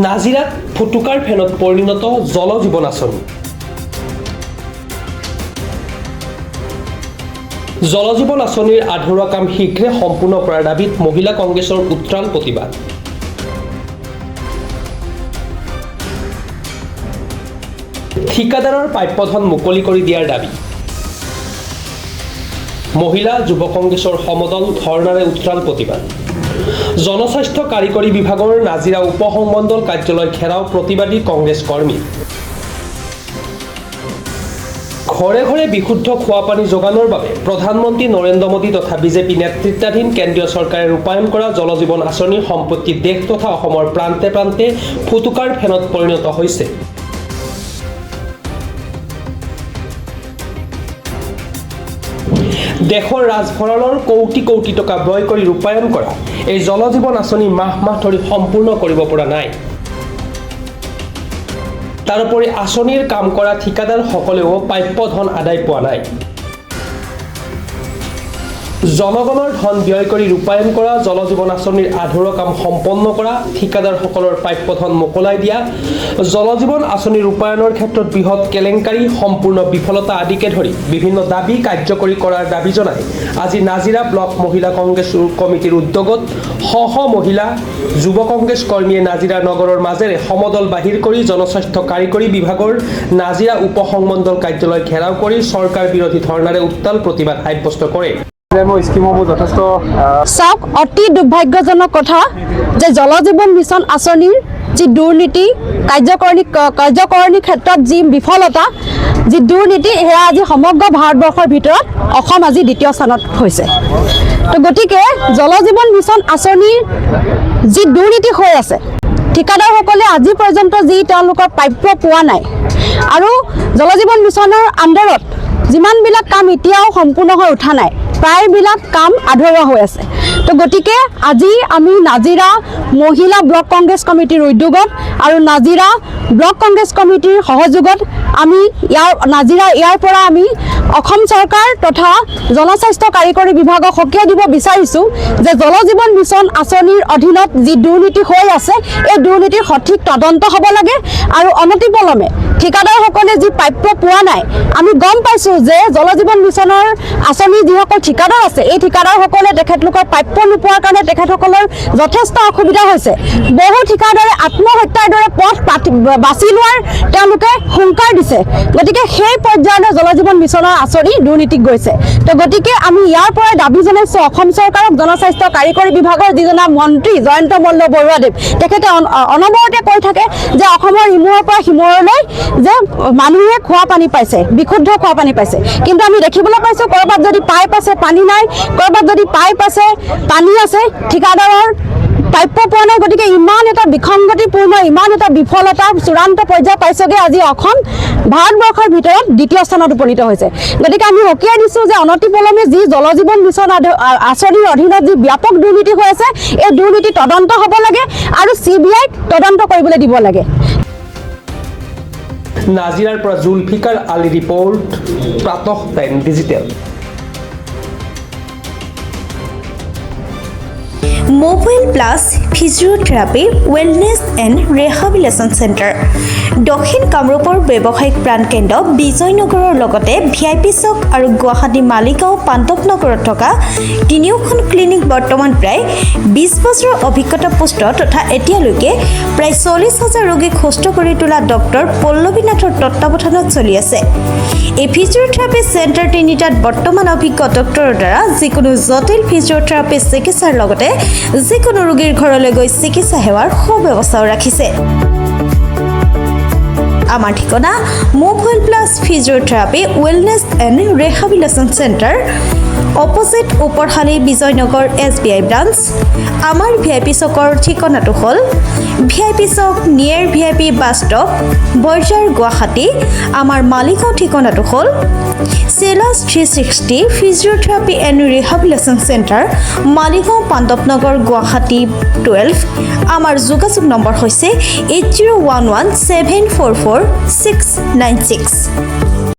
নাজিৰাত ফুটুকাৰ ফেনত পৰিণত জল জীৱন আঁচনি। জল জীৱন আঁচনিৰ আধৰুৱা কাম শীঘ্ৰে সম্পূৰ্ণ কৰাৰ দাবীত মহিলা কংগ্ৰেছৰ উত্ৰাল প্ৰতিবাদ। ঠিকাদাৰৰ প্ৰাপ্যধন মুকলি কৰি দিয়াৰ দাবী। মহিলা যুৱ কংগ্ৰেছৰ সমদল ধৰ্ণাৰে উত্ৰাল প্ৰতিবাদ। জনস্বাস্থ্য কাৰিকৰী বিভাগৰ নাজিৰা উপ সংমণ্ডল কাৰ্যালয় ঘেৰাও প্ৰতিবাদী কংগ্ৰেছ কৰ্মী। ঘৰে ঘৰে বিশুদ্ধ খোৱা পানী যোগানৰ বাবে প্ৰধানমন্ত্ৰী নৰেন্দ্ৰ মোদী তথা বিজেপি নেতৃত্বাধীন কেন্দ্ৰীয় চৰকাৰে ৰূপায়ণ কৰা জল জীৱন আঁচনি সম্প্ৰতি দেশ তথা অসমৰ প্ৰান্তে প্ৰান্তে ফুটুকাৰ ফেনত পৰিণত হৈছে। দেশৰ ৰাজভঁৰালৰ কোটি কোটি টকা ব্যয় কৰি ৰূপায়ণ কৰা এই জল জীৱন আঁচনি মাহ মাহ ধৰি সম্পূৰ্ণ কৰিব পৰা নাই। তাৰোপৰি আঁচনিৰ কাম কৰা ঠিকাদাৰসকলেও প্ৰাপ্য ধন আদায় পোৱা নাই। জনগণৰ ধন ব্যয় কৰি ৰূপায়ণ কৰা জল জীৱন আঁচনিৰ আধৰুৱা কাম সম্পন্ন কৰা, ঠিকাদাৰসকলৰ প্ৰাপ্য ধন মোকলাই দিয়া, জল জীৱন আঁচনি ৰূপায়ণৰ ক্ষেত্ৰত বৃহৎ কেলেংকাৰী, সম্পূৰ্ণ বিফলতা আদিকে ধৰি বিভিন্ন দাবী কাৰ্যকৰী কৰাৰ দাবী জনাই আজি নাজিৰা ব্লক মহিলা কংগ্ৰেছ কমিটিৰ উদ্যোগত শ মহিলা যুৱ কংগ্ৰেছ কৰ্মীয়ে নাজিৰা নগৰৰ মাজেৰে সমদল বাহিৰ কৰি জনস্বাস্থ্য কাৰিকৰী বিভাগৰ নাজিৰা উপ সংমণ্ডল কাৰ্যালয় ঘেৰাও কৰি চৰকাৰ বিৰোধী ধৰ্ণাৰে উত্তাল প্ৰতিবাদ সাব্যস্ত কৰে। চাওক, অতি দুৰ্ভাগ্যজনক কথা যে জল জীৱন মিছন আঁচনিৰ যি দুৰ্নীতি, কাৰ্যকৰণী ক্ষেত্ৰত যি বিফলতা, যি দুৰ্নীতি, সেয়া আজি সমগ্ৰ ভাৰতবৰ্ষৰ ভিতৰত অসম আজি দ্বিতীয় স্থানত হৈছে। তো গতিকে জল জীৱন মিছন আঁচনিৰ যি দুৰ্নীতি হৈ আছে, ঠিকাদাৰসকলে আজি পৰ্যন্ত যি তেওঁলোকৰ প্ৰাপ্য পোৱা নাই, আৰু জল জীৱন মিছনৰ আণ্ডাৰত যিমানবিলাক কাম এতিয়াও সম্পূৰ্ণ হৈ উঠা নাই, প্ৰায়বিলাক কাম আধৰুৱা হৈ আছে। তো গতিকে আজি আমি নাজিৰা মহিলা ব্লক কংগ্ৰেছ কমিটিৰ উদ্যোগত আৰু নাজিৰা ব্লক কংগ্ৰেছ কমিটিৰ সহযোগত আমি ইয়াৰ পৰা আমি অসম চৰকাৰ তথা জনস্বাস্থ্য কাৰিকৰী বিভাগক সকীয়াই দিব বিচাৰিছোঁ যে জল জীৱন মিছন আঁচনিৰ অধীনত যি দুৰ্নীতি হৈ আছে, এই দুৰ্নীতিৰ সঠিক তদন্ত হ'ব লাগে। আৰু অনতিপলমে ঠিকাদাৰসকলে যি প্ৰাপ্য পোৱা নাই, আমি গম পাইছোঁ যে জল জীৱন মিছনৰ আঁচনিৰ যিসকল ঠিকাদাৰ আছে, এই ঠিকাদাৰসকলে তেখেতলোকৰ প্ৰাপ্য নোপোৱাৰ কাৰণে তেখেতসকলৰ যথেষ্ট অসুবিধা হৈছে। বহু ঠিকাদাৰে আত্মহত্যাৰ দৰে পথ বাছি লোৱাৰ তেওঁলোকে হুংকাৰ দিছে। গতিকে সেই পৰ্যায়লৈ জল জীৱন মিছনৰ আঁচনি দুৰ্নীতিত গৈছে। তো গতিকে আমি ইয়াৰ পৰাই দাবী জনাইছোঁ অসম চৰকাৰক, জনস্বাস্থ্য কাৰিকৰী বিভাগৰ যিজনা মন্ত্ৰী জয়ন্ত মল্ল বৰুৱাদেৱ, তেখেতে অনবৰতে কৈ থাকে যে অসমৰ ইমূৰৰ পৰা সিমূৰলৈ যে মানুহে খোৱা পানী পাইছে, বিশুদ্ধ খোৱা পানী পাইছে। কিন্তু আমি দেখিবলৈ পাইছোঁ ক'ৰবাত যদি পাইপ আছে পানী নাই, ক'ৰবাত যদি পাইপ আছে পানী আছে, ঠিকাদাৰৰ প্ৰাপ্য পোৱা নাই। গতিকে ইমান এটা বিসংগতিপূৰ্ণ, ইমান এটা বিফলতা চূড়ান্ত পৰ্যায় পাইছেগৈ আজি অসম ভাৰতবৰ্ষৰ ভিতৰত দ্বিতীয় স্থানত উপনীত হৈছে। গতিকে আমি সকীয়াই দিছোঁ যে অনতিপলমে যি জল জীৱন মিছন আঁচনিৰ অধীনত যি ব্যাপক দুৰ্নীতি হৈ আছে, এই দুৰ্নীতি তদন্ত হ'ব লাগে আৰু CBIক তদন্ত কৰিবলৈ দিব লাগে। নাজিৰাৰ পৰা Zulfikar Ali report, Pratah time digital. Mobile plus physiotherapy wellness and rehabilitation centre, দক্ষিণ কামৰূপৰ ব্যৱসায়িক প্ৰাণকেন্দ্ৰ বিজয়নগৰৰ লগতে VIP চক আৰু গুৱাহাটী মালিগাঁও পাণ্ডৱনগৰত থকা তিনিওখন ক্লিনিক বৰ্তমান প্ৰায় 20 বছৰৰ অভিজ্ঞতা পুষ্ট তথা এতিয়ালৈকে প্ৰায় 40,000 ৰোগীক সুস্থ কৰি তোলা ডক্টৰ পল্লৱী নাথৰ তত্ত্বাৱধানত চলি আছে। এই ফিজিঅ'থেৰাপি চেণ্টাৰ তিনিটাত বৰ্তমান অভিজ্ঞ ডক্টৰৰ দ্বাৰা যিকোনো জটিল ফিজিঅ'থেৰাপি চিকিৎসাৰ লগতে যিকোনো ৰোগীৰ ঘৰলৈ গৈ চিকিৎসা সেৱাৰ সুব্যৱস্থাও ৰাখিছে। আমাৰ ঠিকনা mobile plus physiotherapy wellness and rehabilitation centre, opposite Oparshali Bijoynagar SBI branch. আমাৰ VIP চকৰ ঠিকনাটো হ'ল VIP Chowk near VIP bus stop, Borjhar, Guwahati. আমাৰ মালিগাঁও ঠিকনাটো হ'ল চেলাছ 360 physiotherapy and rehabilitation centre, Maligaon Pandavnagar, Guwahati 12। আমাৰ যোগাযোগ নম্বৰ হৈছে 8011744696।